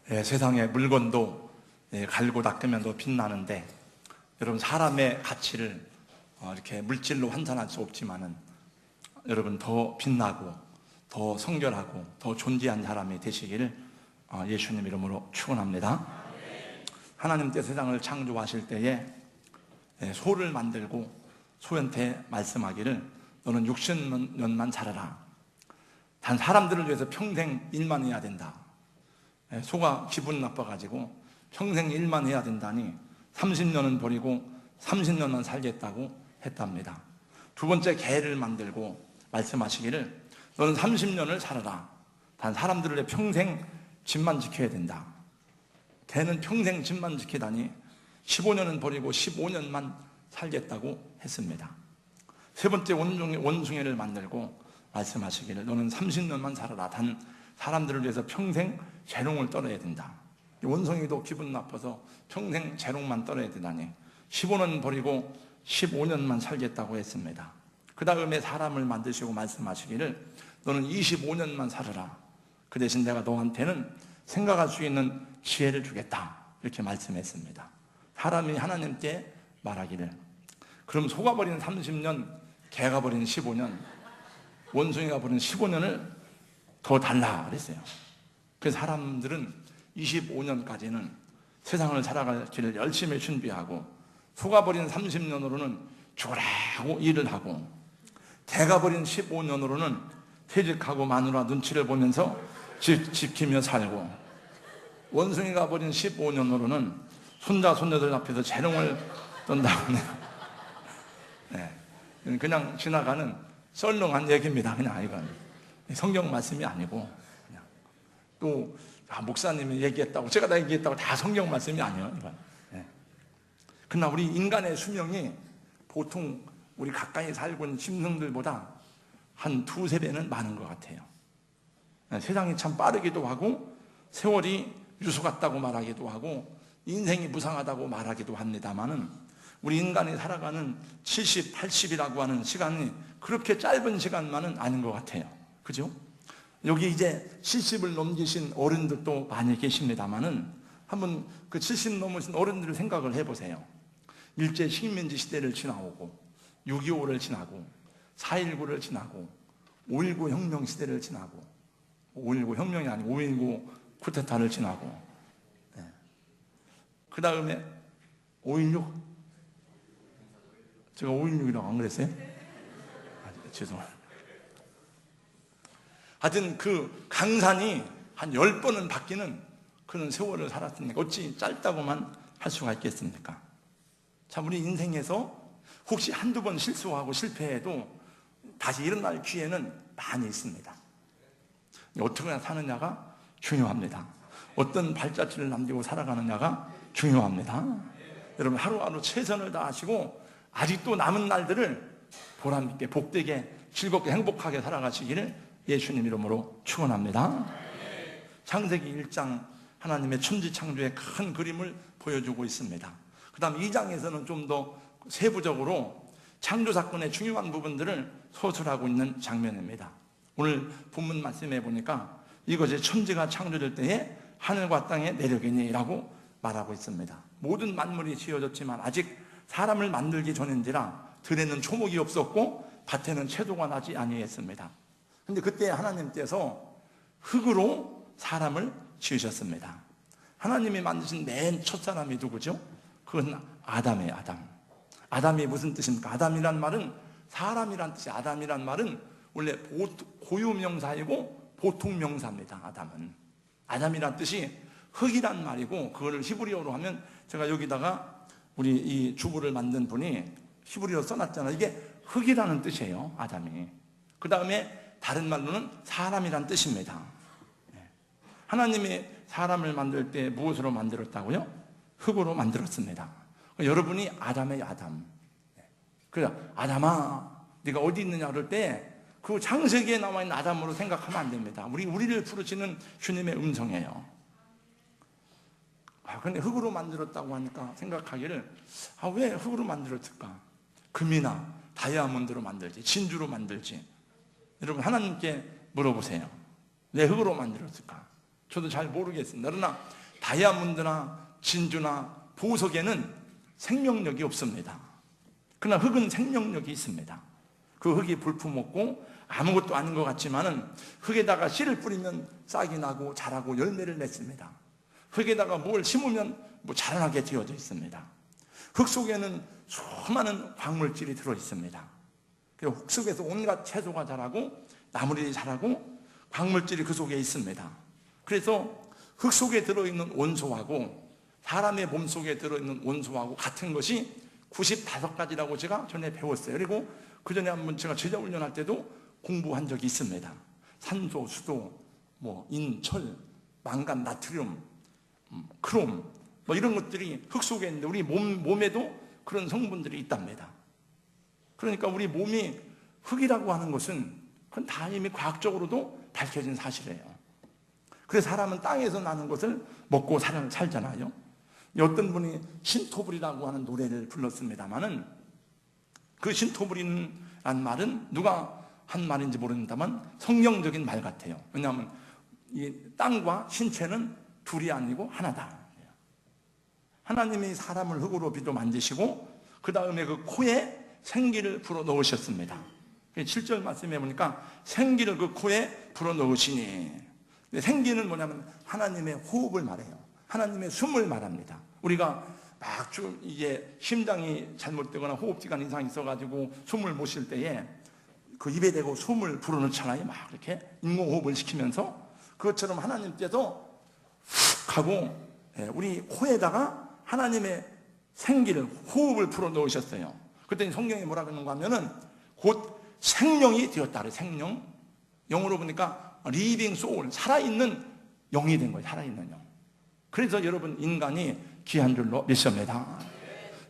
세상의 물건도 갈고 닦으면 더 빛나는데, 여러분 사람의 가치를 이렇게 물질로 환산할 수 없지만은 여러분 더 빛나고 더 성결하고 더 존귀한 사람이 되시기를 예수님 이름으로 축원합니다. 하나님께 세상을 창조하실 때에 소를 만들고 소한테 말씀하기를 너는 60년만 살아라. 단 사람들을 위해서 평생 일만 해야 된다. 소가 기분 나빠가지고 평생 일만 해야 된다니 30년은 버리고 30년만 살겠다고 했답니다. 두 번째 개를 만들고 말씀하시기를 너는 30년을 살아라. 단 사람들을 위해 평생 집만 지켜야 된다. 개는 평생 집만 지키다니 15년은 버리고 15년만 살겠다고 했습니다. 세 번째 원숭이를 만들고 말씀하시기를 너는 30년만 살아라. 단 사람들을 위해서 평생 재롱을 떨어야 된다. 원숭이도 기분 나빠서 평생 재롱만 떨어야 되다니 15년 버리고 15년만 살겠다고 했습니다. 그 다음에 사람을 만드시고 말씀하시기를 너는 25년만 살아라. 그 대신 내가 너한테는 생각할 수 있는 지혜를 주겠다. 이렇게 말씀했습니다. 사람이 하나님께 말하기를 그럼 소가 버린 30년, 개가 버린 15년, 원숭이가 버린 15년을 더 달라 그랬어요. 그래서 사람들은 25년까지는 세상을 살아갈 길을 열심히 준비하고 소가 버린 30년으로는 죽으라고 일을 하고 개가 버린 15년으로는 퇴직하고 마누라 눈치를 보면서 집 지키며 살고 원숭이가 버린 15년으로는 손자 손녀들 앞에서 재롱을 떤다고 하네요. 네. 그냥 지나가는 썰렁한 얘기입니다. 그냥 이건 성경 말씀이 아니고 그냥 또 목사님이 얘기했다고 제가 다 얘기했다고 다 성경 말씀이 아니에요. 이건. 네. 그러나 우리 인간의 수명이 보통 우리 가까이 살고 있는 짐승들보다 한 두세 배는 많은 것 같아요. 네. 세상이 참 빠르기도 하고 세월이 유수 같다고 말하기도 하고 인생이 무상하다고 말하기도 합니다만은 우리 인간이 살아가는 70, 80이라고 하는 시간이 그렇게 짧은 시간만은 아닌 것 같아요. 그죠? 여기 이제 70을 넘기신 어른들도 많이 계십니다만은 한번 그 70 넘으신 어른들을 생각을 해보세요. 일제 식민지 시대를 지나오고 6.25를 지나고 4.19를 지나고 5.19 혁명 시대를 지나고 5.19 혁명이 아니고 5.19 쿠데타를 지나고 그 다음에 5.16 제가 5.16이라고 안 그랬어요? 죄송합니다. 하여튼 그 강산이 한 10번은 바뀌는 그런 세월을 살았으니까 어찌 짧다고만 할 수가 있겠습니까? 참 우리 인생에서 혹시 한두 번 실수하고 실패해도 다시 일어날 기회는 많이 있습니다. 어떻게 사느냐가 중요합니다. 어떤 발자취를 남기고 살아가느냐가 중요합니다. 여러분 하루하루 최선을 다하시고 아직도 남은 날들을 보람있게 복되게 즐겁게 행복하게 살아가시기를 예수님 이름으로 축원합니다. 창세기 1장 하나님의 천지창조의 큰 그림을 보여주고 있습니다. 그 다음 2장에서는 좀 더 세부적으로 창조 사건의 중요한 부분들을 서술하고 있는 장면입니다. 오늘 본문 말씀해 보니까 이것이 천지가 창조될 때에 하늘과 땅의 내력이니 라고 말하고 있습니다. 모든 만물이 지어졌지만 아직 사람을 만들기 전인지라 들에는 초목이 없었고 밭에는 채소가 나지 아니했습니다. 근데 그때 하나님께서 흙으로 사람을 지으셨습니다. 하나님이 만드신 맨 첫 사람이 누구죠? 그건 아담이에요. 아담이 무슨 뜻입니까? 아담이란 말은 사람이란 뜻이 아담이란 말은 원래 고유명사이고 보통명사입니다. 아담이란 뜻이 흙이란 말이고 그거를 히브리어로 하면 제가 여기다가 우리 이 주부를 만든 분이 히브리어 써놨잖아요. 이게 흙이라는 뜻이에요. 아담이. 그 다음에 다른 말로는 사람이란 뜻입니다. 하나님이 사람을 만들 때 무엇으로 만들었다고요? 흙으로 만들었습니다. 여러분이 아담이에요. 아담. 그래서 아담아 네가 어디 있느냐 그럴 때 그 창세기에 나와 있는 아담으로 생각하면 안 됩니다. 우리를 부르시는 주님의 음성이에요. 근데 흙으로 만들었다고 하니까 생각하기를 왜 흙으로 만들었을까? 금이나 다이아몬드로 만들지 진주로 만들지. 여러분 하나님께 물어보세요. 왜 흙으로 만들었을까? 저도 잘 모르겠습니다. 그러나 다이아몬드나 진주나 보석에는 생명력이 없습니다. 그러나 흙은 생명력이 있습니다. 그 흙이 볼품없고 아무것도 아닌 것 같지만은 흙에다가 씨를 뿌리면 싹이 나고 자라고 열매를 맺습니다. 흙에다가 뭘 심으면 자라나게 되어져 있습니다. 흙 속에는 수많은 광물질이 들어 있습니다. 흙 속에서 온갖 채소가 자라고 나물이 자라고 광물질이 그 속에 있습니다. 그래서 흙 속에 들어있는 원소하고 사람의 몸 속에 들어있는 원소하고 같은 것이 95가지라고 제가 전에 배웠어요. 그리고 그 전에 한번 제가 제자 훈련할 때도 공부한 적이 있습니다. 산소, 수도, 인, 철, 망간, 나트륨, 크롬 이런 것들이 흙 속에 있는데 우리 몸에도 그런 성분들이 있답니다. 그러니까 우리 몸이 흙이라고 하는 것은 그건 다 이미 과학적으로도 밝혀진 사실이에요. 그래서 사람은 땅에서 나는 것을 먹고 살잖아요. 어떤 분이 신토불이라고 하는 노래를 불렀습니다만은 그 신토불이라는 말은 누가 한 말인지 모르는다만 성경적인 말 같아요. 왜냐하면 이 땅과 신체는 둘이 아니고 하나다. 하나님이 사람을 흙으로 비도 만드시고 그 다음에 그 코에 생기를 불어 넣으셨습니다. 7절 말씀해 보니까 생기를 그 코에 불어 넣으시니, 생기는 뭐냐면 하나님의 호흡을 말해요. 하나님의 숨을 말합니다. 우리가 막 이게 심장이 잘못되거나 호흡기관 이상이 있어가지고 숨을 못 쉴 때에 그 입에 대고 숨을 불어넣잖아요. 막 이렇게 인공호흡을 시키면서 그것처럼 하나님께서 훅 하고 우리 코에다가 하나님의 생기를 호흡을 불어 넣으셨어요. 그랬더니 성경이 뭐라 그러는가 하면은 곧 생명이 되었다 그래요. 생명. 영어로 보니까 living soul, 살아있는 영이 된 거예요. 살아있는 영. 그래서 여러분 인간이 귀한 줄로 믿습니다.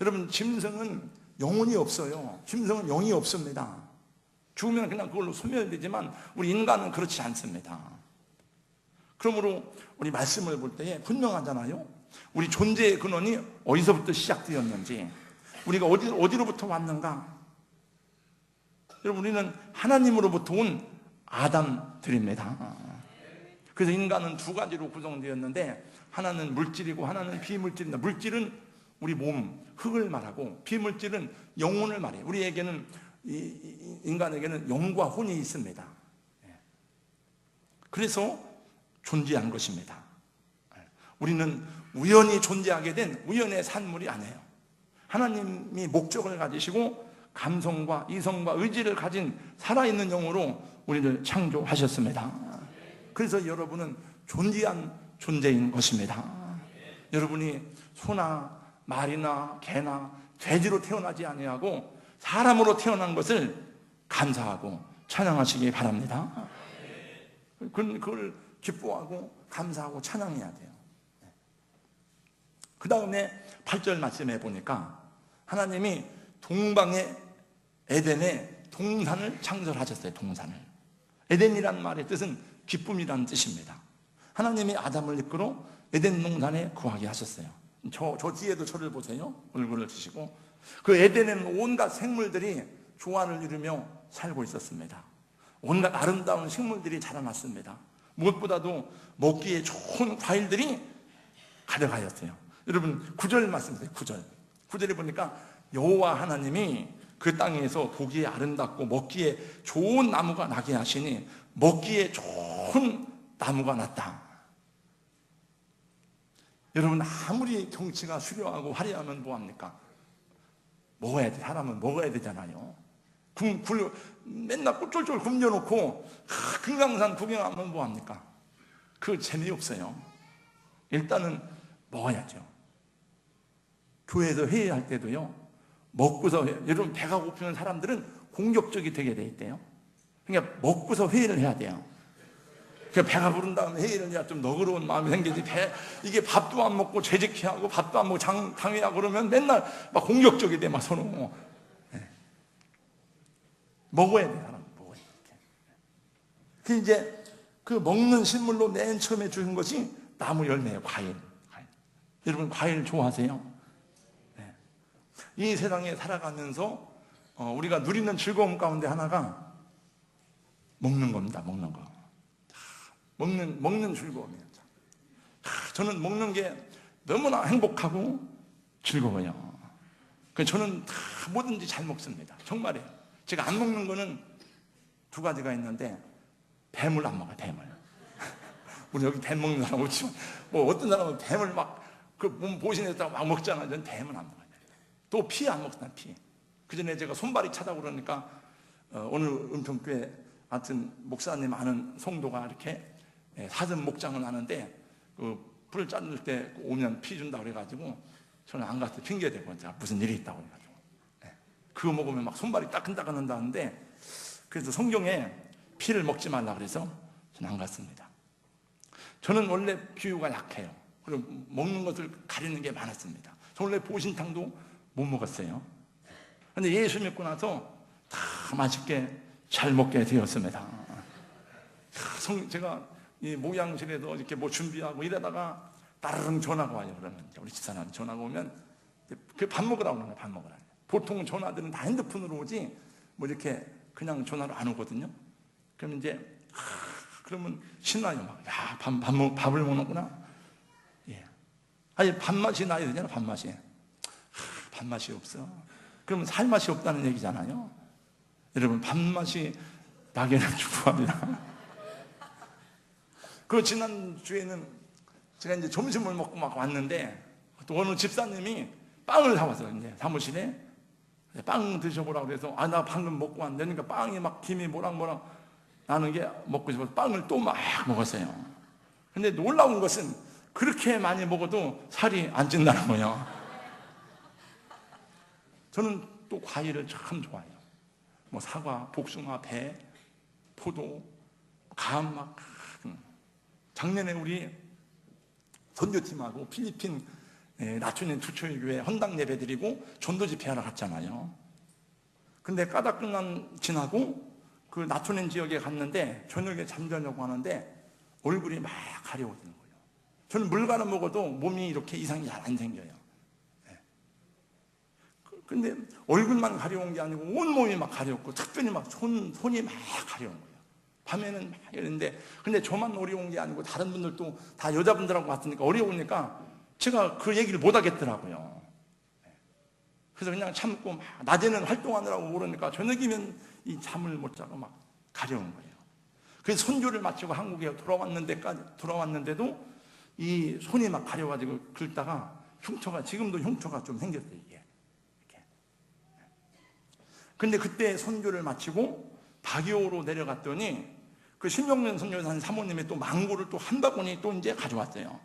여러분 짐승은 영혼이 없어요. 짐승은 영이 없습니다. 죽으면 그냥 그걸로 소멸되지만 우리 인간은 그렇지 않습니다. 그러므로 우리 말씀을 볼 때에 분명하잖아요. 우리 존재의 근원이 어디서부터 시작되었는지, 우리가 어디로부터 왔는가. 여러분 우리는 하나님으로부터 온 아담들입니다. 그래서 인간은 두 가지로 구성되었는데 하나는 물질이고 하나는 비물질입니다. 물질은 우리 몸, 흙을 말하고 비물질은 영혼을 말해요. 우리에게는 인간에게는 영과 혼이 있습니다. 그래서 존재한 것입니다. 우리는 우연히 존재하게 된 우연의 산물이 아니에요. 하나님이 목적을 가지시고 감성과 이성과 의지를 가진 살아있는 영으로 우리를 창조하셨습니다. 그래서 여러분은 존재한 존재인 것입니다. 여러분이 소나 말이나 개나 돼지로 태어나지 아니하고 사람으로 태어난 것을 감사하고 찬양하시기 바랍니다. 그걸 기뻐하고 감사하고 찬양해야 돼요. 그 다음에 8절 말씀해 보니까 하나님이 동방의 에덴에 동산을 창설하셨어요. 동산을. 에덴이란 말의 뜻은 기쁨이라는 뜻입니다. 하나님이 아담을 이끌어 에덴 동산에 거하게 하셨어요. 저 뒤에도 저를 보세요. 얼굴을 드시고 그 에덴에는 온갖 생물들이 조화를 이루며 살고 있었습니다. 온갖 아름다운 식물들이 자라났습니다. 무엇보다도 먹기에 좋은 과일들이 가득하였어요. 여러분 9절 말씀이세요. 9절에 보니까 여호와 하나님이 그 땅에서 보기에 아름답고 먹기에 좋은 나무가 나게 하시니 먹기에 좋은 나무가 났다. 여러분 아무리 경치가 수려하고 화려하면 뭐합니까? 먹어야 돼. 사람은 먹어야 되잖아요. 맨날 꿀쫄쫄 굶겨놓고 금강산 구경하면 뭐합니까? 그거 재미없어요. 일단은 먹어야죠. 교회에서 회의할 때도요, 먹고서, 여러분 배가 고프는 사람들은 공격적이 되게 돼 있대요. 그러니까 먹고서 회의를 해야 돼요. 그러니까 배가 부른 다음에 회의를 해야 좀 너그러운 마음이 생기지. 이게 밥도 안 먹고 죄직해하고 밥도 안 먹고 당회하고 그러면 맨날 막 공격적이 돼, 막 서로. 네. 먹어야 돼, 사람. 먹어야 돼. 그 이제 그 먹는 식물로 맨 처음에 주신 것이 나무 열매예요, 과일. 여러분 과일 좋아하세요? 이 세상에 살아가면서 우리가 누리는 즐거움 가운데 하나가 먹는 겁니다. 먹는 거. 먹는 즐거움이에요. 저는 먹는 게 너무나 행복하고 즐거워요. 그래서 저는 다 뭐든지 잘 먹습니다. 정말이에요. 제가 안 먹는 거는 두 가지가 있는데, 뱀을 안 먹어요, 뱀을. 우리 여기 뱀 먹는 사람 없지만, 뭐 어떤 사람은 뱀을 막, 그 몸 보신했다고 막 먹잖아요. 저는 뱀은 안 먹어요. 또 피 안 먹습니다, 피. 그 전에 제가 손발이 차다고 그러니까, 오늘 은평교회 하여튼 목사님 아는 성도가 이렇게 사슴 목장을 하는데, 그 불 자를 때 오면 피 준다고 그래가지고, 저는 안 갔어요. 핑계대고, 무슨 일이 있다고 그래가지고. 그거 먹으면 막 손발이 따끈따끈 한다는데, 그래서 성경에 피를 먹지 말라 그래서 저는 안 갔습니다. 저는 원래 비유가 약해요. 그리고 먹는 것을 가리는 게 많았습니다. 저는 원래 보신탕도 못 먹었어요. 근데 예수 믿고 나서 다 맛있게 잘 먹게 되었습니다. 제가 이 목양실에서 이렇게 뭐 준비하고 이러다가 따르릉 전화가 와요. 그러면 우리 집사람 전화가 오면 그 밥 먹으라고 그러는 거예요. 밥 먹으라고. 보통 전화들은 다 핸드폰으로 오지 뭐 이렇게 그냥 전화로 안 오거든요. 그러면 이제 그러면 신나요. 막, 야, 밥을 먹는구나. 예. 아니, 밥맛이 나야 되잖아, 밥맛이. 밥맛이 없어. 그러면 살맛이 없다는 얘기잖아요. 여러분, 밥맛이 나게는 축복합니다. 그 지난주에는 제가 이제 점심을 먹고 막 왔는데, 또 어느 집사님이 빵을 사왔어요. 이제 사무실에. 빵 드셔보라고 그래서, 나 방금 먹고 왔는데, 그러니까 빵이 막 김이 모락모락 나는 게 먹고 싶어서 빵을 또 막 먹었어요. 근데 놀라운 것은 그렇게 많이 먹어도 살이 안 찐다는 거예요. 저는 또 과일을 참 좋아해요. 뭐 사과, 복숭아, 배, 포도, 감 막. 작년에 우리 선교팀하고 필리핀 나초인 투초의 교회 헌당 예배 드리고 전도 집회하러 갔잖아요. 근데 까닭끝난 지나고 그 나초낸 지역에 갔는데 저녁에 잠자려고 하는데 얼굴이 막 가려워지는 거예요. 저는 물갈아 먹어도 몸이 이렇게 이상이 잘 안 생겨요. 근데 얼굴만 가려운 게 아니고 온몸이 막 가려웠고 특별히 막 손이 막 가려운 거예요. 밤에는 막 이랬는데, 근데 저만 어려운 게 아니고 다른 분들도 다 여자분들하고 왔으니까 어려우니까 제가 그 얘기를 못 하겠더라고요. 그래서 그냥 참고 막 낮에는 활동하느라고 모르니까 저녁이면 이 잠을 못 자고 막 가려운 거예요. 그래서 선교를 마치고 한국에 돌아왔는데도 이 손이 막 가려가지고 긁다가 흉터가, 지금도 흉터가 좀 생겼어요, 이게. 이렇게. 근데 그때 선교를 마치고 바교로 내려갔더니 그 신명년 선교사님 사모님이 또 망고를 또 한 바구니 또 이제 가져왔어요.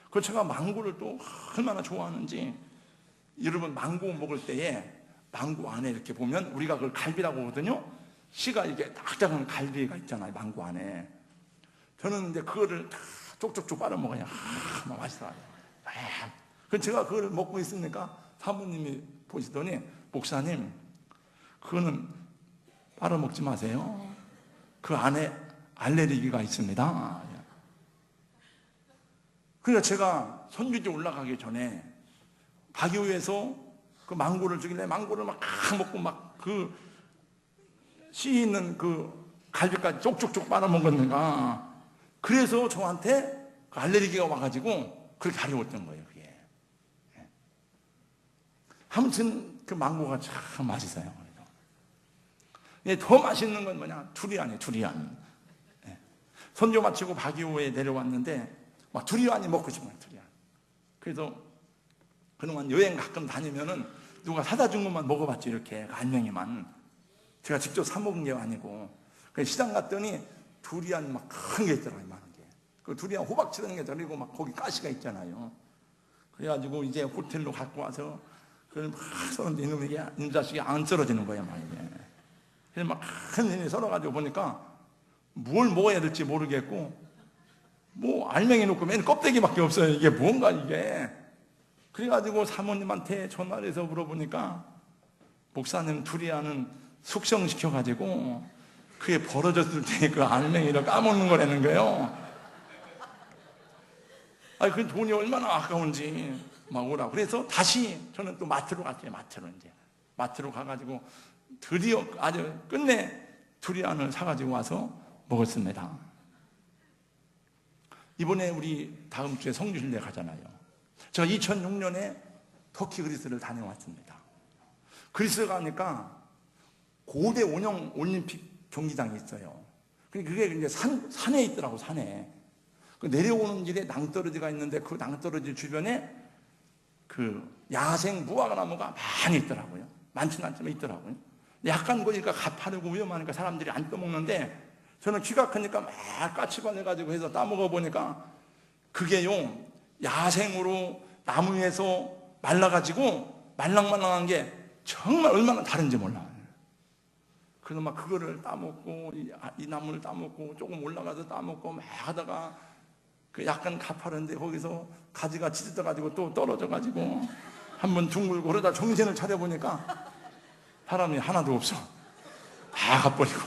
그 제가 망고를 또 얼마나 좋아하는지, 여러분 망고 먹을 때에 망고 안에 이렇게 보면 우리가 그걸 갈비라고 하거든요. 씨가 이렇게 딱 작은 갈비가 있잖아요, 망고 안에. 저는 이제 그거를 다 쪽쪽쪽 빨아먹어요. 막 맛있어요. 그래서 제가 그걸 먹고 있으니까 사모님이 보시더니, 목사님, 그거는 빨아먹지 마세요. 그 안에 알레르기가 있습니다. 그러니까 제가 선교지 올라가기 전에 바교에서 그 망고를 주길래 망고를 막 먹고 막 그 씨 있는 그 갈비까지 쪽쪽쪽 빨아먹었는가. 그래서 저한테 그 알레르기가 와가지고 그렇게 가려웠던 거예요, 그게. 아무튼 그 망고가 참 맛있어요. 더 맛있는 건 뭐냐? 두리안이에요, 두리안. 선교 마치고 바기오에 내려왔는데 막 두리안이 먹고 싶어요, 두리안. 그래서 그동안 여행 가끔 다니면은 누가 사다 준 것만 먹어봤죠, 이렇게 알맹이만. 제가 직접 사 먹은 게 아니고. 시장 갔더니 두리안 막 큰 게 있더라고요, 많은 게. 그 두리안 호박처럼 게 들리고 막 거기 가시가 있잖아요. 그래가지고 이제 호텔로 갖고 와서 그걸 막 썰었는데 이놈 자식이 안 썰어지는 거예요, 막 이게. 그래서 막 큰 힘이 썰어가지고 보니까 뭘 먹어야 될지 모르겠고, 뭐 알맹이 놓고 맨 껍데기밖에 없어요. 이게 뭔가 이게. 그래가지고 사모님한테 전화를 해서 물어보니까, 목사님 두리안은 숙성시켜가지고 그게 벌어졌을 때 그 알맹이를 까먹는 거라는 거예요. 아니 그 돈이 얼마나 아까운지 막 오라고. 그래서 다시 저는 또 마트로 갔어요. 마트로 가가지고 드디어 아주 끝내 두리안을 사가지고 와서 먹었습니다. 이번에 우리 다음 주에 성주순례 가잖아요. 제가 2006년에 터키 그리스를 다녀왔습니다. 그리스 가니까 고대 원형 올림픽 경기장이 있어요. 그게 이제 산에 있더라고, 산에. 그 내려오는 길에 낭떠러지가 있는데 그 낭떠러지 주변에 그 야생 무화과나무가 많이 있더라고요. 많지는 않지만 있더라고요. 약간 거기가 가파르고 위험하니까 사람들이 안 떠먹는데 저는 키가 크니까 막 까치발 해가지고 해서 따먹어 보니까 그게요, 야생으로 나무 위에서 말라가지고 말랑말랑한 게 정말 얼마나 다른지 몰라요. 그래서 막 그거를 따먹고 이 나무를 따먹고 조금 올라가서 따먹고 막 하다가 그 약간 가파른데 거기서 가지가 찢어져가지고 또 떨어져가지고 한번 둥글고 그러다 정신을 차려보니까 사람이 하나도 없어. 다 가버리고.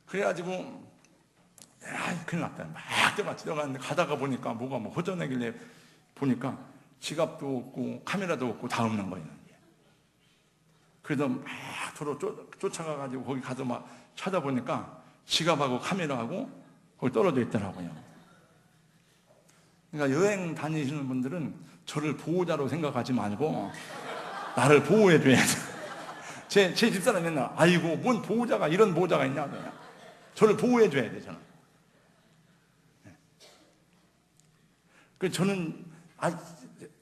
그래가지고 큰일 났다. 막 뛰어갔는데 가다가 보니까 뭐가 뭐 허전하길래 보니까 지갑도 없고 카메라도 없고 다 없는 거예요. 그래서 막 도로 쫓아가가지고 거기 가서 막 찾아보니까 지갑하고 카메라하고 거기 떨어져 있더라고요. 그러니까 여행 다니시는 분들은 저를 보호자로 생각하지 말고 나를 보호해줘야 돼. 제 집사람이 맨날 아이고 뭔 보호자가 이런 보호자가 있냐 그냥. 저를 보호해줘야 돼 저는. 그래서 저는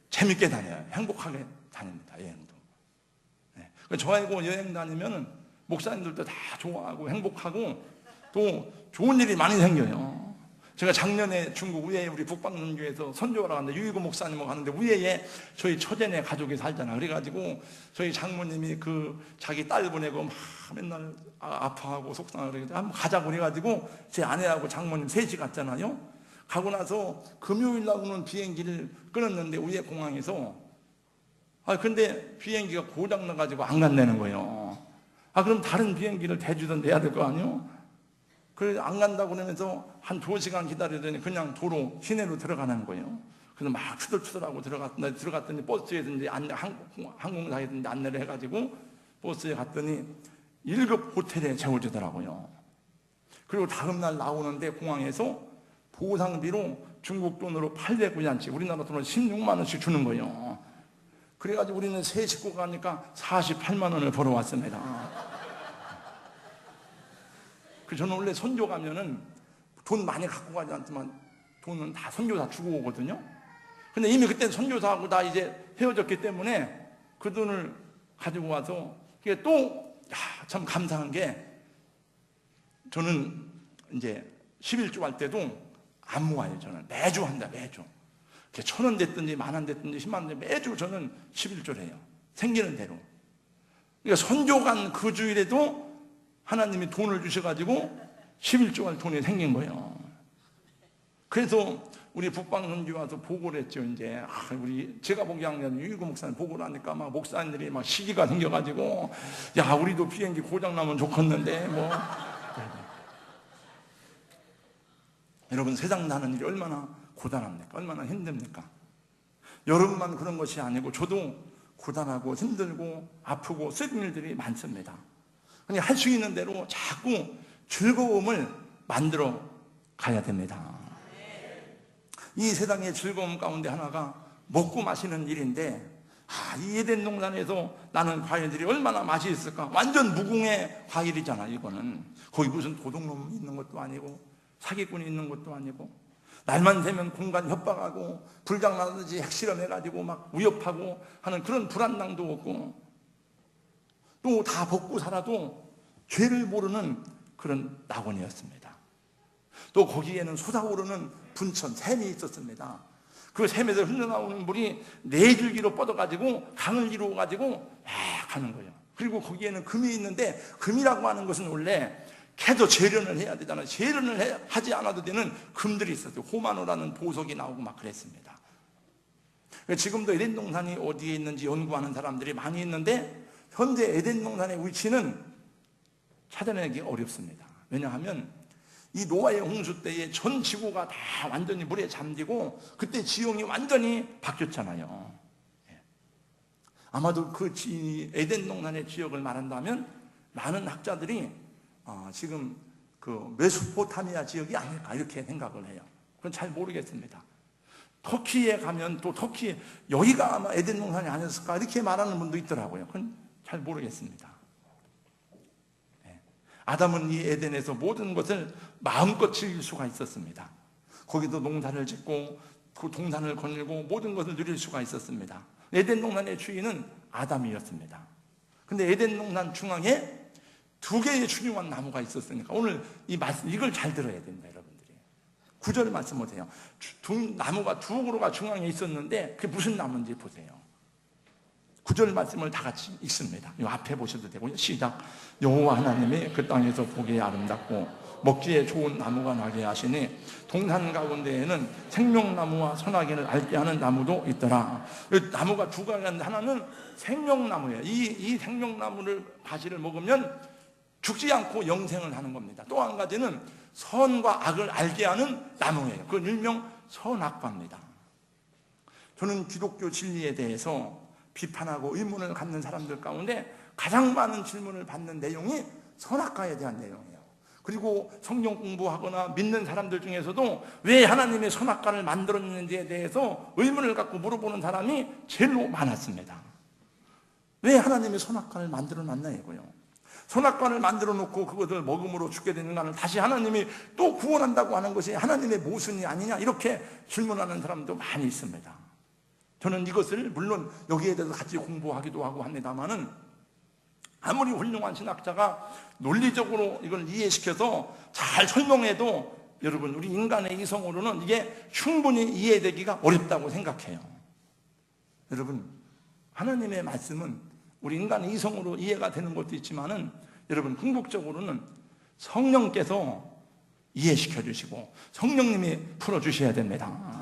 재밌게 다녀요. 행복하게 다닙니다. 여행도. 저하고 여행 다니면 목사님들도 다 좋아하고 행복하고 또 좋은 일이 많이 생겨요. 제가 작년에 중국 우예에 우리 북방문교에서 선교하러 갔는데 유이고 목사님하고 가는데 우예에 저희 처제네 가족이 살잖아. 그래가지고 저희 장모님이 그 자기 딸 보내고 막 맨날 아파하고 속상하고 그래가지고 한번 가자고 그래가지고 제 아내하고 장모님 셋이 갔잖아요. 가고 나서 금요일 날 오는 비행기를 끊었는데 우예 공항에서 근데 비행기가 고장 나가지고 안 간다는 거예요. 그럼 다른 비행기를 대주던 내야 될 거 아니에요? 그래서 안 간다고 그러면서 한 2시간 기다리더니 그냥 도로 시내로 들어가는 거예요. 그래서 막 투덜투덜하고 들어갔더니 버스에서 이제 항공사에서 이제 안내를 해가지고 버스에 갔더니 1급 호텔에 재워주더라고요. 그리고 다음날 나오는데 공항에서 보상비로 중국 돈으로 800위안치, 우리나라 돈으로 16만 원씩 주는 거예요. 그래가지고 우리는 세 식구가 가니까 48만 원을 벌어왔습니다. 저는 원래 선교 가면은 돈 많이 갖고 가지 않지만 돈은 다 선교사 주고 오거든요. 근데 이미 그때 선교사하고 다 이제 헤어졌기 때문에 그 돈을 가지고 와서 그게 또 참 감사한 게 저는 이제 11조 할 때도 안 모아요. 저는 매주 한다. 매주 1,000원 됐든지 10,000원 됐든지 10만 원 됐든지 매주 저는 11조를 해요. 생기는 대로. 그러니까 선교 간 그 주일에도 하나님이 돈을 주셔가지고 11조 할 돈이 생긴 거예요. 그래서 우리 북방선교 와서 보고를 했죠. 이제 제가 보기 아니라 유이고 목사님 보고를 하니까 막 목사님들이 막 시기가 생겨가지고 야 우리도 비행기 고장 나면 좋겠는데 뭐. 여러분 세상 사는 일이 얼마나 고단합니까? 얼마나 힘듭니까? 여러분만 그런 것이 아니고 저도 고단하고 힘들고 아프고 쓰는 일들이 많습니다. 그냥 할 수 있는 대로 자꾸 즐거움을 만들어 가야 됩니다. 이 세상의 즐거움 가운데 하나가 먹고 마시는 일인데 이 에덴 동산에서 나는 과일들이 얼마나 맛이 있을까? 완전 무궁의 과일이잖아. 이거는 거기 무슨 도둑놈이 있는 것도 아니고 사기꾼이 있는 것도 아니고 날만 새면 공간 협박하고 불장난하듯이 핵실험해가지고 막 위협하고 하는 그런 불안당도 없고 또 다 벗고 살아도 죄를 모르는 그런 낙원이었습니다. 또 거기에는 솟아오르는 분천, 샘이 있었습니다. 그 샘에서 흘러나오는 물이 4줄기로 뻗어가지고 강을 이루어가지고 막 가는 거예요. 그리고 거기에는 금이 있는데 금이라고 하는 것은 원래 캐도 재련을 해야 되잖아요. 재련을 하지 않아도 되는 금들이 있었어요. 호마노라는 보석이 나오고 막 그랬습니다. 지금도 에덴 동산이 어디에 있는지 연구하는 사람들이 많이 있는데 현재 에덴 동산의 위치는 찾아내기 어렵습니다. 왜냐하면 이 노아의 홍수 때에 전 지구가 다 완전히 물에 잠기고 그때 지형이 완전히 바뀌었잖아요. 아마도 그 에덴 동산의 지역을 말한다면 많은 학자들이 지금 그 메소포타미아 지역이 아닐까 이렇게 생각을 해요. 그건 잘 모르겠습니다. 터키에 가면 또 터키 여기가 아마 에덴 동산이 아니었을까 이렇게 말하는 분도 있더라고요. 그건 잘 모르겠습니다. 아담은 이 에덴에서 모든 것을 마음껏 즐길 수가 있었습니다. 거기도 농사를 짓고 그 동산을 거닐고 모든 것을 누릴 수가 있었습니다. 에덴 동산의 주인은 아담이었습니다. 근데 에덴 동산 중앙에 두 개의 중요한 나무가 있었으니까 오늘 이 말씀 이걸 잘 들어야 됩니다, 여러분들이. 9절 말씀 보세요. 나무가 두 그루가 중앙에 있었는데 그게 무슨 나무인지 보세요. 9절 말씀을 다 같이 읽습니다. 이 앞에 보셔도 되고요. 시작. 여호와 하나님이 그 땅에서 보기에 아름답고 먹기에 좋은 나무가 나게 하시니 동산 가운데에는 생명나무와 선악을 알게 하는 나무도 있더라. 나무가 두 가지가 있는데 하나는 생명나무예요. 이 생명나무를 가지를 먹으면 죽지 않고 영생을 하는 겁니다. 또 한 가지는 선과 악을 알게 하는 나무예요. 그건 일명 선악과입니다. 저는 기독교 진리에 대해서 비판하고 의문을 갖는 사람들 가운데 가장 많은 질문을 받는 내용이 선악과에 대한 내용이에요. 그리고 성경 공부하거나 믿는 사람들 중에서도 왜 하나님의 선악과를 만들었는지에 대해서 의문을 갖고 물어보는 사람이 제일로 많았습니다. 왜 하나님의 선악과를 만들어 놨나 이거요. 선악과를 만들어 놓고 그것을 먹음으로 죽게 되는 인간을 다시 하나님이 또 구원한다고 하는 것이 하나님의 모순이 아니냐 이렇게 질문하는 사람도 많이 있습니다. 저는 이것을 물론 여기에 대해서 같이 공부하기도 하고 합니다만은 아무리 훌륭한 신학자가 논리적으로 이걸 이해시켜서 잘 설명해도 여러분 우리 인간의 이성으로는 이게 충분히 이해되기가 어렵다고 생각해요. 여러분 하나님의 말씀은 우리 인간의 이성으로 이해가 되는 것도 있지만은 여러분 궁극적으로는 성령께서 이해시켜 주시고 성령님이 풀어주셔야 됩니다.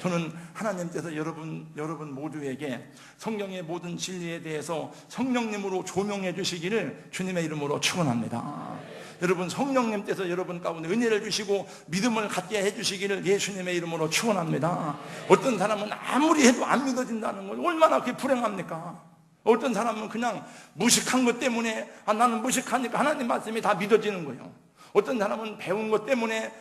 저는 하나님께서 여러분 모두에게 성경의 모든 진리에 대해서 성령님으로 조명해 주시기를 주님의 이름으로 축원합니다. 여러분 성령님께서 여러분 가운데 은혜를 주시고 믿음을 갖게 해주시기를 예수님의 이름으로 축원합니다. 어떤 사람은 아무리 해도 안 믿어진다는 걸 얼마나 그게 불행합니까? 어떤 사람은 그냥 무식한 것 때문에 나는 무식하니까 하나님 말씀이 다 믿어지는 거예요. 어떤 사람은 배운 것 때문에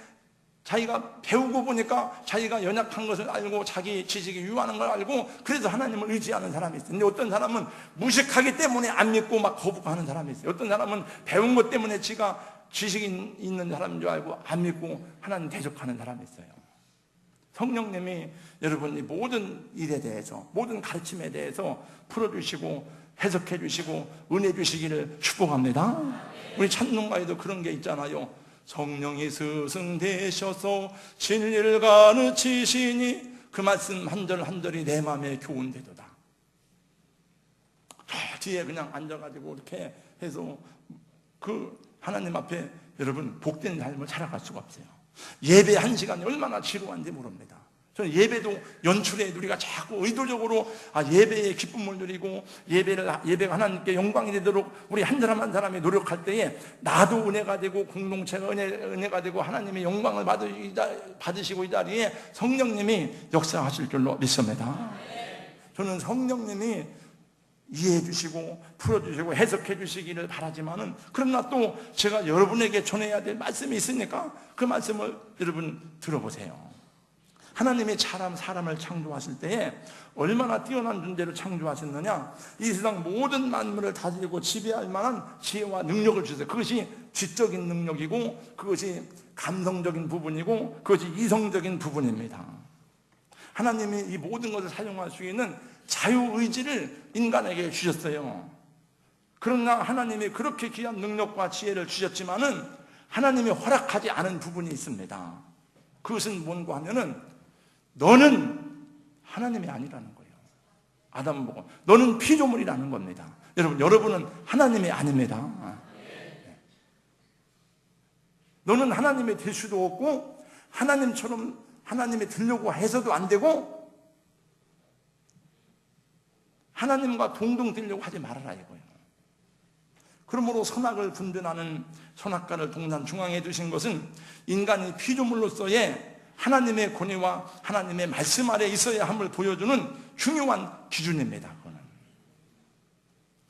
자기가 배우고 보니까 자기가 연약한 것을 알고 자기 지식이 유한한 걸 알고 그래서 하나님을 의지하는 사람이 있어요. 근데 어떤 사람은 무식하기 때문에 안 믿고 막 거부하는 사람이 있어요. 어떤 사람은 배운 것 때문에 지가 지식이 있는 사람인 줄 알고 안 믿고 하나님 대적하는 사람이 있어요. 성령님이 여러분이 모든 일에 대해서 모든 가르침에 대해서 풀어주시고 해석해 주시고 은혜 주시기를 축복합니다. 우리 찬송가에도 그런 게 있잖아요. 성령이 스승되셔서 진리를 가르치시니 그 말씀 한 절 한 절이 내 마음에 교훈되도다. 저 뒤에 그냥 앉아가지고 이렇게 해서 그 하나님 앞에 여러분 복된 삶을 살아갈 수가 없어요. 예배 한 시간이 얼마나 지루한지 모릅니다. 저는 예배도 연출에 우리가 자꾸 의도적으로 예배의 기쁨을 누리고 예배가 하나님께 영광이 되도록 우리 한 사람 한 사람이 노력할 때에 나도 은혜가 되고 공동체가 은혜가 되고 하나님의 영광을 받으시고 이 자리에 성령님이 역사하실 줄로 믿습니다. 저는 성령님이 이해해 주시고 풀어주시고 해석해 주시기를 바라지만은 그러나 또 제가 여러분에게 전해야 될 말씀이 있으니까 그 말씀을 여러분 들어보세요. 하나님이 사람을 창조하실 때에 얼마나 뛰어난 존재로 창조하셨느냐. 이 세상 모든 만물을 다스리고 지배할 만한 지혜와 능력을 주세요. 그것이 지적인 능력이고 그것이 감성적인 부분이고 그것이 이성적인 부분입니다. 하나님이 이 모든 것을 사용할 수 있는 자유의지를 인간에게 주셨어요. 그러나 하나님이 그렇게 귀한 능력과 지혜를 주셨지만은 하나님이 허락하지 않은 부분이 있습니다. 그것은 뭔가 하면은 너는 하나님이 아니라는 거예요. 아담은 보고 너는 피조물이라는 겁니다. 여러분은 하나님이 아닙니다. 너는 하나님이 될 수도 없고 하나님처럼 하나님이 되려고 해서도 안 되고 하나님과 동등 되려고 하지 말아라 이거예요. 그러므로 선악을 분별하는 선악과를 동산 중앙에 두신 것은 인간이 피조물로서의 하나님의 권위와 하나님의 말씀 아래 있어야 함을 보여주는 중요한 기준입니다. 그거는.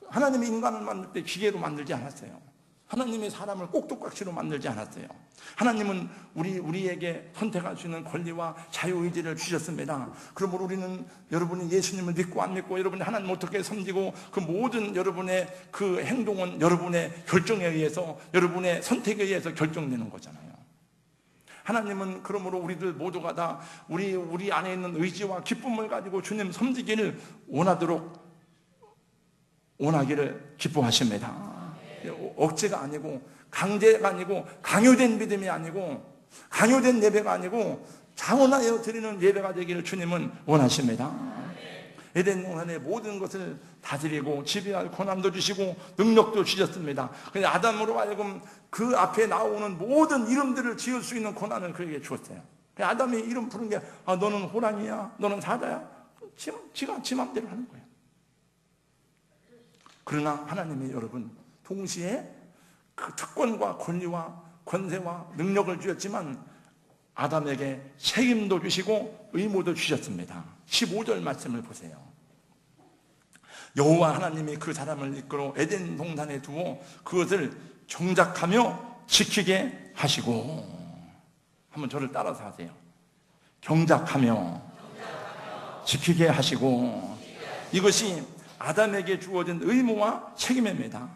하나님이 인간을 만들 때 기계로 만들지 않았어요. 하나님이 사람을 꼭두각시로 만들지 않았어요. 하나님은 우리에게 선택할 수 있는 권리와 자유의지를 주셨습니다. 그러므로 우리는 여러분이 예수님을 믿고 안 믿고, 여러분이 하나님 어떻게 섬기고, 그 모든 여러분의 그 행동은 여러분의 결정에 의해서, 여러분의 선택에 의해서 결정되는 거잖아요. 하나님은 그러므로 우리들 모두가 다 우리 안에 있는 의지와 기쁨을 가지고 주님 섬기기를 원하기를 기뻐하십니다. 억지가 아니고, 강제가 아니고, 강요된 믿음이 아니고, 강요된 예배가 아니고, 자원하여 드리는 예배가 되기를 주님은 원하십니다. 에덴 동산의 모든 것을 다스리고 지배할 권한도 주시고 능력도 주셨습니다. 근데 아담으로 하여금 그 앞에 나오는 모든 이름들을 지을 수 있는 권한을 그에게 주었어요. 아담이 이름 부른 게, 너는 호랑이야, 너는 사자야, 지가 지 맘대로 하는 거예요. 그러나 하나님이 여러분 동시에 그 특권과 권리와 권세와 능력을 주셨지만 아담에게 책임도 주시고 의무도 주셨습니다. 15절 말씀을 보세요. 여호와 하나님이 그 사람을 이끌어 에덴 동산에 두어 그것을 경작하며 지키게 하시고, 한번 저를 따라서 하세요. 경작하며 지키게 하시고, 이것이 아담에게 주어진 의무와 책임입니다.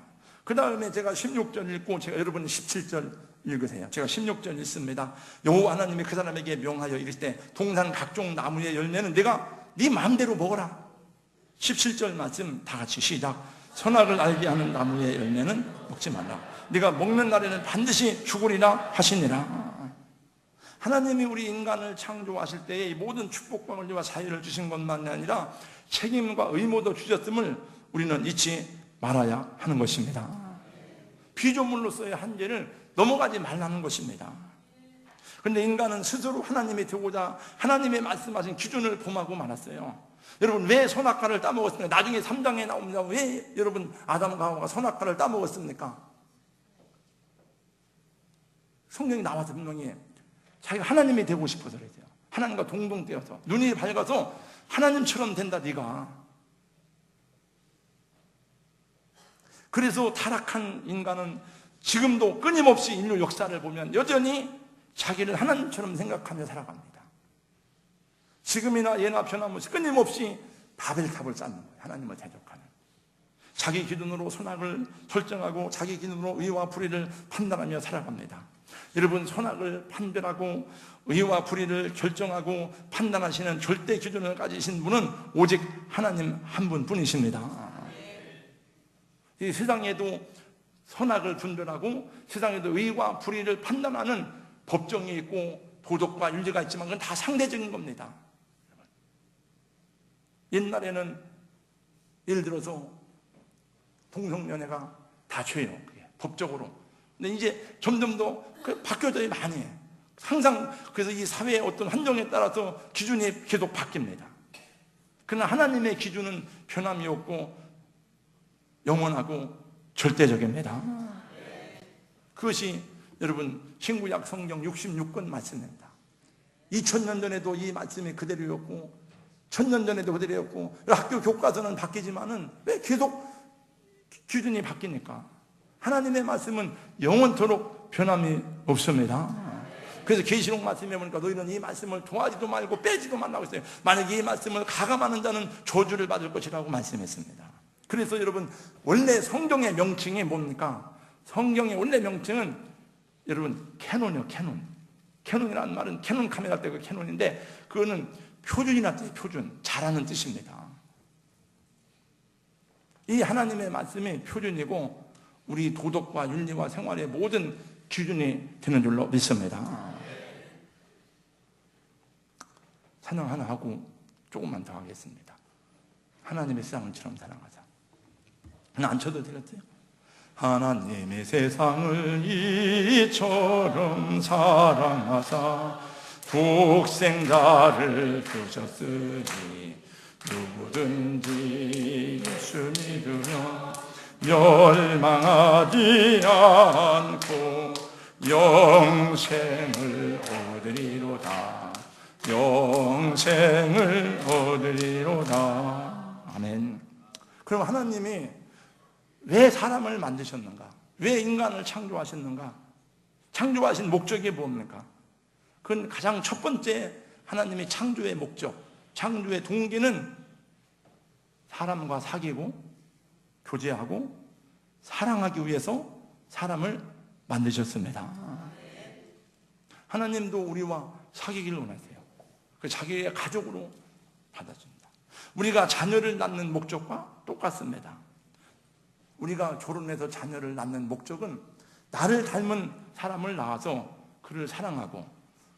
그 다음에 제가 16절 읽고, 제가 여러분 17절 읽으세요. 제가 16절 읽습니다. 여호와 하나님이 그 사람에게 명하여 이르시되 동산 각종 나무의 열매는 네가 네 마음대로 먹어라. 17절 말씀 다 같이 시작. 선악을 알게 하는 나무의 열매는 먹지 말라. 네가 먹는 날에는 반드시 죽으리라 하시니라. 하나님이 우리 인간을 창조하실 때에 이 모든 축복과 권리와 자유를 주신 것만이 아니라 책임과 의무도 주셨음을 우리는 잊지 말아야 하는 것입니다. 피조물로서의 한계를 넘어가지 말라는 것입니다. 그런데 인간은 스스로 하나님이 되고자 하나님의 말씀하신 기준을 범하고 말았어요. 여러분, 왜 선악과를 따먹었습니까? 나중에 3장에 나옵니다. 왜 여러분 아담과 하와가 선악과를 따먹었습니까? 성경이 나와서 분명히 자기가 하나님이 되고 싶어서 그랬어요. 하나님과 동등되어서 눈이 밝아서 하나님처럼 된다 네가. 그래서 타락한 인간은 지금도 끊임없이 인류 역사를 보면 여전히 자기를 하나님처럼 생각하며 살아갑니다. 지금이나 예나 변함없이 끊임없이 바벨탑을 쌓는 거예요. 하나님을 대적하는. 자기 기준으로 선악을 결정하고 자기 기준으로 의와 불의를 판단하며 살아갑니다. 여러분, 선악을 판별하고 의와 불의를 결정하고 판단하시는 절대 기준을 가지신 분은 오직 하나님 한 분뿐이십니다. 이 세상에도 선악을 분별하고 세상에도 의와 불의를 판단하는 법정이 있고 도덕과 윤리가 있지만 그건 다 상대적인 겁니다. 옛날에는 예를 들어서 동성연애가 다 죄예요. 그게 법적으로. 근데 이제 점점 더 바뀌어져야 많이 해요. 항상 그래서 이 사회의 어떤 환경에 따라서 기준이 계속 바뀝니다. 그러나 하나님의 기준은 변함이 없고 영원하고 절대적입니다. 그것이 여러분 신구약 성경 66권 말씀입니다. 2000년 전에도 이 말씀이 그대로였고 1000년 전에도 그대로였고, 학교 교과서는 바뀌지만은 왜 계속 기준이 바뀌니까? 하나님의 말씀은 영원토록 변함이 없습니다. 그래서 계시록 말씀에 보니까 너희는 이 말씀을 도하지도 말고 빼지도 말라고 했어요. 만약에 이 말씀을 가감하는 자는 저주를 받을 것이라고 말씀했습니다. 그래서 여러분, 원래 성경의 명칭이 뭡니까? 성경의 원래 명칭은 여러분 캐논이요. 캐논이라는 말은 캐논 카메라 때그 캐논인데, 그거는 표준이나 표준, 잘하는 뜻입니다. 이 하나님의 말씀이 표준이고 우리 도덕과 윤리와 생활의 모든 기준이 되는 줄로 믿습니다. 찬양 하나 하고 조금만 더 하겠습니다. 하나님의 세상처럼 사랑하자. 하나 안 쳐도 되겠어요? 하나님의 세상을 이처럼 사랑하사 독생자를 주셨으니 누구든지 예수 믿으면 멸망하지 않고 영생을 얻으리로다. 영생을 얻으리로다. 아멘. 그럼 하나님이 왜 사람을 만드셨는가? 왜 인간을 창조하셨는가? 창조하신 목적이 뭡니까? 그건 가장 첫 번째 하나님의 창조의 목적, 창조의 동기는 사람과 사귀고 교제하고 사랑하기 위해서 사람을 만드셨습니다. 하나님도 우리와 사귀기를 원하세요. 그 자기의 가족으로 받아줍니다. 우리가 자녀를 낳는 목적과 똑같습니다. 우리가 결혼해서 자녀를 낳는 목적은 나를 닮은 사람을 낳아서 그를 사랑하고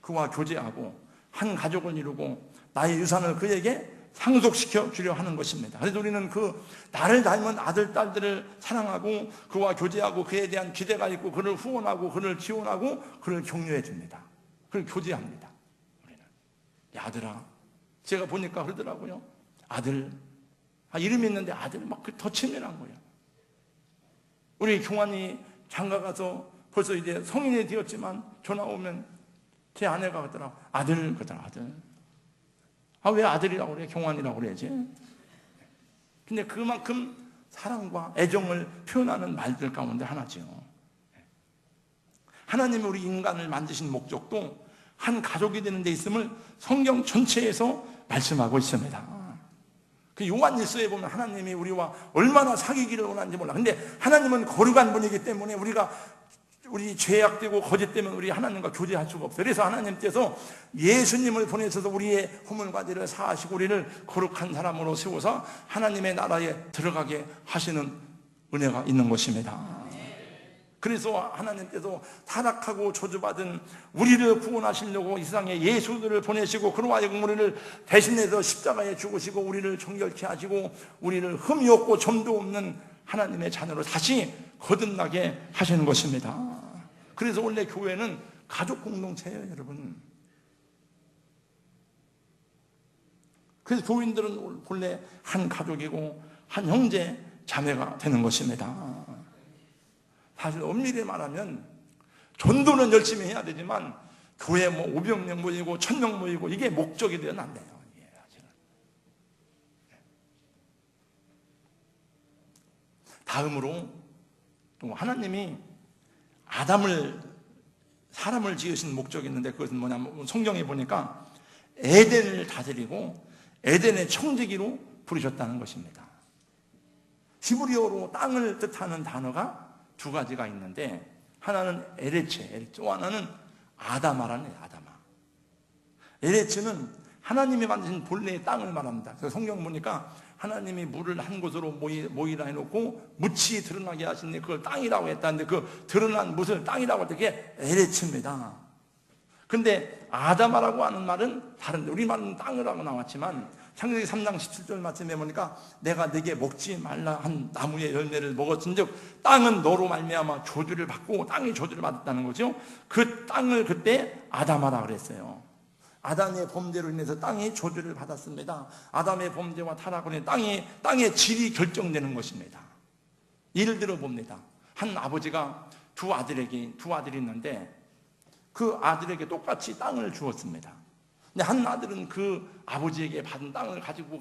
그와 교제하고 한 가족을 이루고 나의 유산을 그에게 상속시켜 주려 하는 것입니다. 그래서 우리는 그 나를 닮은 아들, 딸들을 사랑하고 그와 교제하고 그에 대한 기대가 있고 그를 후원하고 그를 지원하고 그를 격려해 줍니다. 그를 교제합니다. 우리는 야, 아들아, 제가 보니까 그러더라고요. 아들, 이름이 있는데 아들 막 더 친밀한 거예요. 우리 경환이 장가 가서 벌써 이제 성인이 되었지만 전화 오면 제 아내가 그러더라. 아들, 그러더라. 아들. 왜 아들이라고 그래? 경환이라고 그래야지. 근데 그만큼 사랑과 애정을 표현하는 말들 가운데 하나죠. 하나님이 우리 인간을 만드신 목적도 한 가족이 되는 데 있음을 성경 전체에서 말씀하고 있습니다. 그 요한일서에 보면 하나님이 우리와 얼마나 사귀기를 원하는지 몰라. 근데 하나님은 거룩한 분이기 때문에 우리 죄악되고 거짓되면 우리 하나님과 교제할 수가 없어요. 그래서 하나님께서 예수님을 보내셔서 우리의 허물과지를 사하시고 우리를 거룩한 사람으로 세워서 하나님의 나라에 들어가게 하시는 은혜가 있는 것입니다. 그래서 하나님께서 타락하고 저주받은 우리를 구원하시려고 이 세상에 예수를 보내시고 그로 하여금 우리를 대신해서 십자가에 죽으시고 우리를 정결케 하시고 우리를 흠이 없고 점도 없는 하나님의 자녀로 다시 거듭나게 하시는 것입니다. 그래서 원래 교회는 가족 공동체예요, 여러분. 그래서 교인들은 본래 한 가족이고 한 형제 자매가 되는 것입니다. 사실 엄밀히 말하면 전도는 열심히 해야 되지만 교회 500명 모이고 1000명 모이고 이게 목적이 되면 안 돼요. 다음으로 또 하나님이 사람을 지으신 목적이 있는데 그것은 뭐냐면 성경에 보니까 에덴을 다스리고 에덴의 청지기로 부르셨다는 것입니다. 히브리어로 땅을 뜻하는 단어가 두 가지가 있는데 하나는 에레체, 또 하나는 아다마라는 거예요. 아다마. 에레츠는 하나님이 만드신 본래의 땅을 말합니다. 그래서 성경 보니까 하나님이 물을 한 곳으로 모이라 해놓고 묻이 드러나게 하시니 그걸 땅이라고 했다는데 그 드러난 묻을 땅이라고 할 때 그게 에레츠입니다. 근데 아다마라고 하는 말은 다른데 우리말은 땅이라고 나왔지만 창세기 3장 17절 말씀에 보니까 내가 네게 먹지 말라 한 나무의 열매를 먹었은즉 땅은 너로 말미암아 저주를 받고 땅이 저주를 받았다는 거죠. 그 땅을 그때 아다마라 그랬어요. 아담의 범죄로 인해서 땅이 저주를 받았습니다. 아담의 범죄와 타락으로 인해 땅의 질이 결정되는 것입니다. 예를 들어 봅니다. 한 아버지가 두 아들이 있는데 그 아들에게 똑같이 땅을 주었습니다. 근데 한 아들은 그 아버지에게 받은 땅을 가지고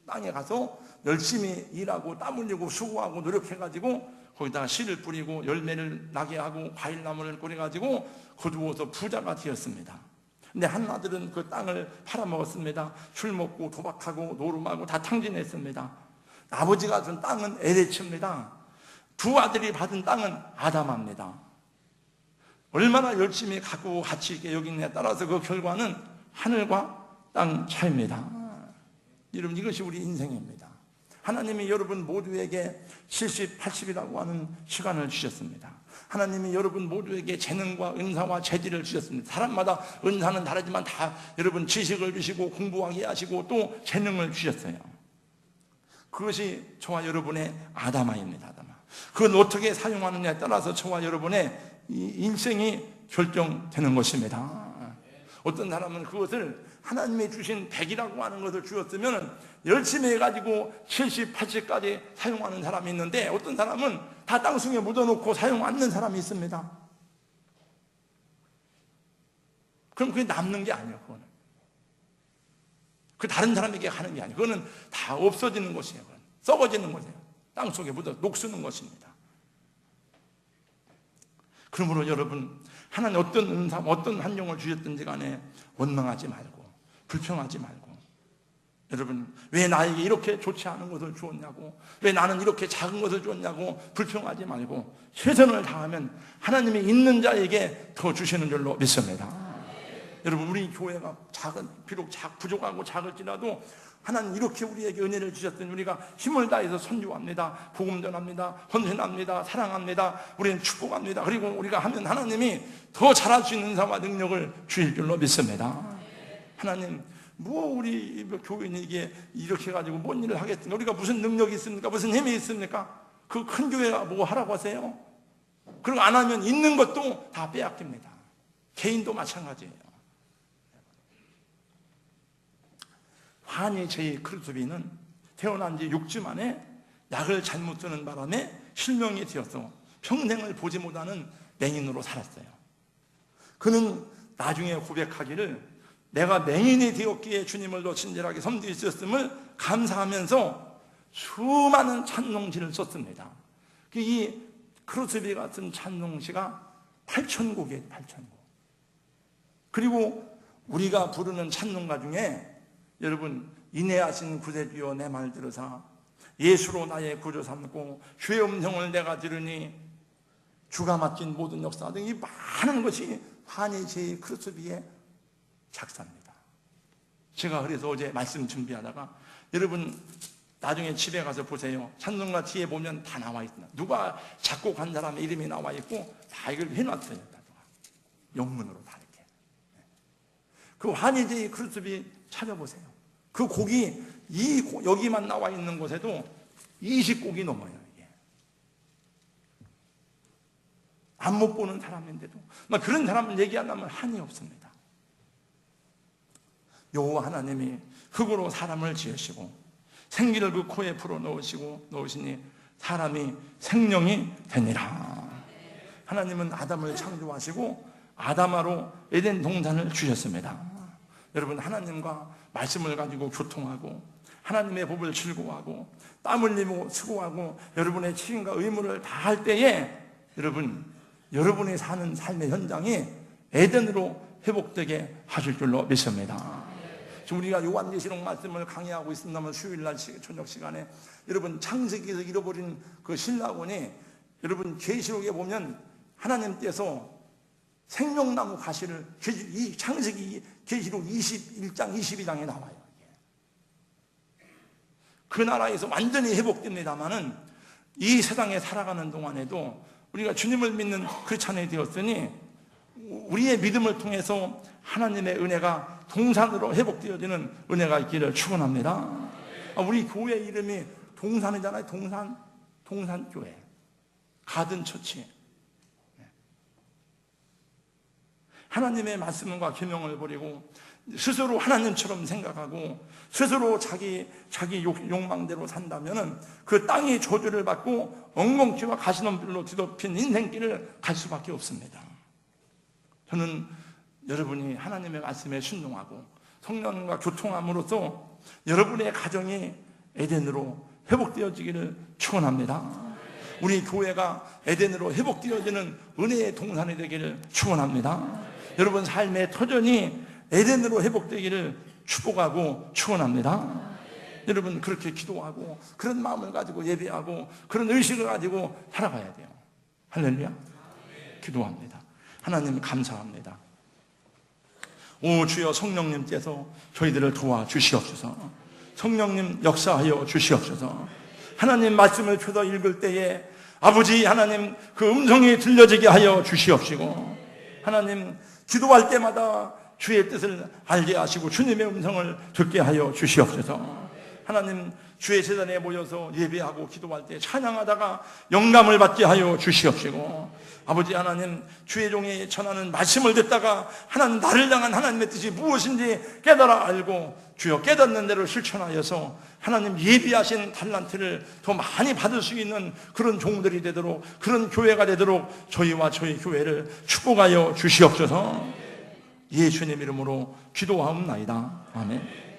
땅에 가서 열심히 일하고 땀 흘리고 수고하고 노력해가지고 거기다가 씨를 뿌리고 열매를 나게 하고 과일나무를 뿌려가지고 거두어서 부자가 되었습니다. 근데 한 아들은 그 땅을 팔아먹었습니다. 술 먹고 도박하고 노름하고 다 탕진했습니다. 아버지가 준 땅은 에레츠입니다. 두 아들이 받은 땅은 아다마입니다. 얼마나 열심히 가꾸고 가치 있게 여기느냐에 따라서 그 결과는 하늘과 땅 차이입니다. 여러분, 이것이 우리 인생입니다. 하나님이 여러분 모두에게 70, 80이라고 하는 시간을 주셨습니다. 하나님이 여러분 모두에게 재능과 은사와 재질을 주셨습니다. 사람마다 은사는 다르지만 다 여러분 지식을 주시고 공부하게 하시고 또 재능을 주셨어요. 그것이 저와 여러분의 아다마입니다. 아다마. 그건 어떻게 사용하느냐에 따라서 저와 여러분의 인생이 결정되는 것입니다. 어떤 사람은 그것을 하나님이 주신 100이라고 하는 것을 주었으면 열심히 해가지고 70, 80까지 사용하는 사람이 있는데 어떤 사람은 다 땅속에 묻어놓고 사용 않는 사람이 있습니다. 그럼 그게 남는 게 아니에요. 그거는 그 다른 사람에게 가는 게 아니에요. 그거는 다 없어지는 것이에요. 그건 썩어지는 것이에요. 땅속에 묻어 녹쓰는 것입니다. 그러므로 여러분, 하나님 어떤 은사, 어떤 환경을 주셨든지 간에 원망하지 말고, 불평하지 말고, 여러분, 왜 나에게 이렇게 좋지 않은 것을 주었냐고, 왜 나는 이렇게 작은 것을 주었냐고 불평하지 말고 최선을 다하면 하나님이 있는 자에게 더 주시는 줄로 믿습니다. 여러분, 우리 교회가 비록 부족하고 작을지라도 하나님 이렇게 우리에게 은혜를 주셨더니 우리가 힘을 다해서 선교합니다, 복음 전합니다, 헌신합니다, 사랑합니다, 우리는 축복합니다. 그리고 우리가 하면 하나님이 더 잘할 수 있는 사와 능력을 주실 줄로 믿습니다. 하나님, 우리 교인에게 이렇게 해가지고 뭔 일을 하겠습니까? 우리가 무슨 능력이 있습니까? 무슨 힘이 있습니까? 그 큰 교회가 뭐 하라고 하세요? 그리고 안 하면 있는 것도 다 빼앗깁니다. 개인도 마찬가지예요. 환희 제 크루스비는 태어난 지 6주 만에 약을 잘못 쓰는 바람에 실명이 되어서 평생을 보지 못하는 맹인으로 살았어요. 그는 나중에 고백하기를 내가 맹인이 되었기에 주님을 더 친절하게 섬길 수 있었음을 감사하면서 수많은 찬송시를 썼습니다. 이 크루스비가 쓴 찬송시가 8,000곡이에요. 8,000곡. 그리고 우리가 부르는 찬송가 중에 여러분, 인내하신 구세주여 내 말 들으사 예수로 나의 구주 삼고 주의 음성을 내가 들으니 주가 맡긴 모든 역사 등 이 많은 것이 환희 제 크루스비의 작사입니다. 제가 그래서 어제 말씀 준비하다가 여러분 나중에 집에 가서 보세요. 찬송가 뒤에 보면 다 나와 있습니다. 누가 작곡한 사람의 이름이 나와 있고 다 이걸 해놨어요. 영문으로 다 이렇게. 그 환희 제 크루스비 찾아보세요. 그 곡이 여기만 나와 있는 곳에도 20곡이 넘어요. 이게. 안 못 보는 사람인데도 그런 사람을 얘기하려면 한이 없습니다. 여호와 하나님이 흙으로 사람을 지으시고 생기를 그 코에 풀어 넣으시니 사람이 생명이 되니라. 하나님은 아담을 창조하시고 아담아로 에덴 동산을 주셨습니다. 여러분, 하나님과 말씀을 가지고 교통하고 하나님의 법을 즐거워하고 땀 흘리고 수고하고 여러분의 책임과 의무를 다할 때에 여러분이 사는 삶의 현장이 에덴으로 회복되게 하실 줄로 믿습니다. 우리가 요한계시록 말씀을 강의하고 있습니다만 수요일날 저녁 시간에 여러분 창세기에서 잃어버린 그 신라곤이 여러분 계시록에 보면 하나님께서 생명나무 가시를 이 창세기 계시록 21장 22장에 나와요. 그 나라에서 완전히 회복됩니다마는 이 세상에 살아가는 동안에도 우리가 주님을 믿는 크리스찬이 되었으니 우리의 믿음을 통해서 하나님의 은혜가 동산으로 회복되어지는 은혜가 있기를 축원합니다. 우리 교회 이름이 동산이잖아요. 동산교회, 가든처치. 하나님의 말씀과 계명을 버리고 스스로 하나님처럼 생각하고 스스로 자기 욕망대로 산다면 그 땅이 저주를 받고 엉겅퀴와 가시덤불로 뒤덮인 인생길을 갈 수밖에 없습니다. 저는 여러분이 하나님의 말씀에 순종하고 성령과 교통함으로써 여러분의 가정이 에덴으로 회복되어지기를 축원합니다. 우리 교회가 에덴으로 회복되어지는 은혜의 동산이 되기를 축원합니다. 여러분 삶의 터전이 에덴으로 회복되기를 축복하고 축원합니다. 여러분 그렇게 기도하고 그런 마음을 가지고 예배하고 그런 의식을 가지고 살아가야 돼요. 할렐루야. 기도합니다. 하나님 감사합니다. 오 주여, 성령님께서 저희들을 도와주시옵소서. 성령님 역사하여 주시옵소서. 하나님 말씀을 펴서 읽을 때에 아버지 하나님 그 음성이 들려지게 하여 주시옵시고, 하나님 기도할 때마다 주의 뜻을 알게 하시고 주님의 음성을 듣게 하여 주시옵소서. 하나님 주의 제단에 모여서 예배하고 기도할 때 찬양하다가 영감을 받게 하여 주시옵시고, 아버지 하나님 주의 종이 전하는 말씀을 듣다가 하나님 나를 향한 하나님의 뜻이 무엇인지 깨달아 알고 주여 깨닫는 대로 실천하여서 하나님 예비하신 달란트를 더 많이 받을 수 있는 그런 종들이 되도록, 그런 교회가 되도록 저희와 저희 교회를 축복하여 주시옵소서. 예수님 이름으로 기도하옵나이다. 아멘.